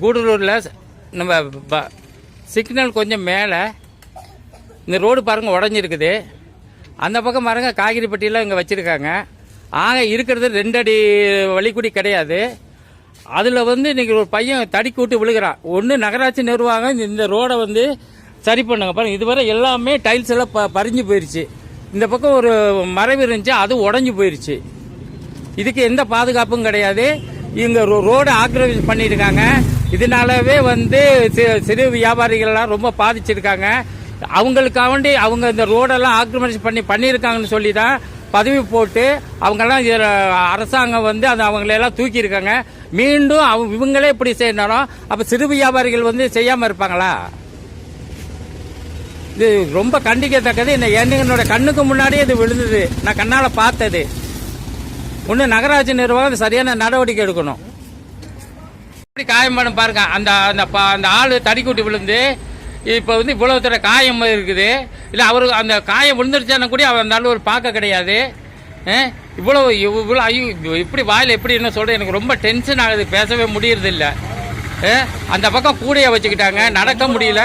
கூடலூரில் நம்ம சிக்னல் கொஞ்சம் மேலே இந்த ரோடு பாருங்கள் உடஞ்சிருக்குது. அந்த பக்கம் பாருங்க காய்கறிப்பட்டியெல்லாம் இங்கே வச்சுருக்காங்க. ஆக இருக்கிறது 2 அடி வழிக்கூடி கிடையாது. அதில் இன்றைக்கி ஒரு பையன் தடிக்கு விட்டு விழுகிறான். ஒன்று நகராட்சி நிர்வாகம் இந்த ரோடை சரி பண்ணுங்க. பாருங்கள், இதுவரை எல்லாமே டைல்ஸ் எல்லாம் பறிஞ்சு போயிடுச்சு. இந்த பக்கம் ஒரு மறைவு இருந்துச்சு, அது உடஞ்சி போயிடுச்சு. இதுக்கு எந்த பாதுகாப்பும் கிடையாது. இங்கே ரோடு ஆக்கிரமிப்பு பண்ணியிருக்காங்க. இதனாலவே சிறு வியாபாரிகள்லாம் ரொம்ப பாதிச்சிருக்காங்க. அவங்களுக்காண்டி அவங்க இந்த ரோடெல்லாம் ஆக்கிரமிப்பு பண்ணியிருக்காங்கன்னு சொல்லி தான் பதவி போட்டு அவங்கெல்லாம் அரசாங்கம் அது அவங்களெல்லாம் தூக்கியிருக்காங்க. மீண்டும் இவங்களே இப்படி செய்யணும். அப்போ சிறு வியாபாரிகள் செய்யாமல் இருப்பாங்களா? இது ரொம்ப கண்டிக்கத்தக்கது. என்னோட கண்ணுக்கு முன்னாடியே இது விழுந்தது, நான் கண்ணால் பார்த்தது. ஒன்று நகராட்சி நிர்வாகம் சரியான நடவடிக்கை எடுக்கணும். இப்படி காயமான பாருங்க, அந்த ஆள் தடிக்கூட்டி விழுந்து இப்போ இவ்வளவு தூர காயம் இருக்குது. இல்லை அவருக்கு அந்த காயம் விழுந்துருச்சான கூட அந்த ஆள் ஒரு பார்க்க கிடையாது. இவ்வளோ ஐயோ இப்படி வாயில் எப்படி என்ன சொல்கிறேன், எனக்கு ரொம்ப டென்ஷன் ஆகுது, பேசவே முடியறது இல்லை. அந்த பக்கம் கூடையை வச்சுக்கிட்டாங்க, நடக்க முடியல.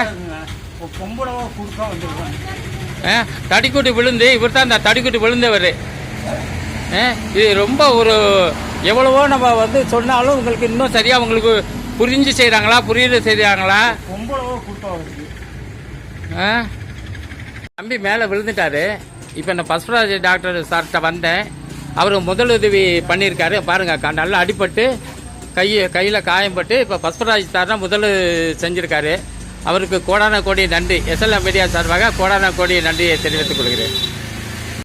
தடிக்கூட்டி விழுந்து இவர் தான் அந்த தடிக்கூட்டி விழுந்தவர். இது ரொம்ப ஒரு எவ்வளவோ நம்ம சொன்னாலும் உங்களுக்கு இன்னும் சரியா உங்களுக்கு புரிஞ்சு செய்கிறாங்களா, புரியுது செய்கிறாங்களா? தம்பி மேலே விழுந்துட்டாரு. இப்போ நான் பஸ்வராஜ் டாக்டர் சார்கிட்ட வந்தேன். அவர் முதலுதவி பண்ணியிருக்காரு. பாருங்க, நல்லா அடிபட்டு கையில் காயம்பட்டு இப்போ பஸ்வராஜ் சார் தான் முதல் செஞ்சுருக்காரு. அவருக்கு கோடான கோடி நன்றி. SLM மீடியா சார்பாக கோடான கோடி நன்றியை தெரிவித்துக் கொள்கிறேன்.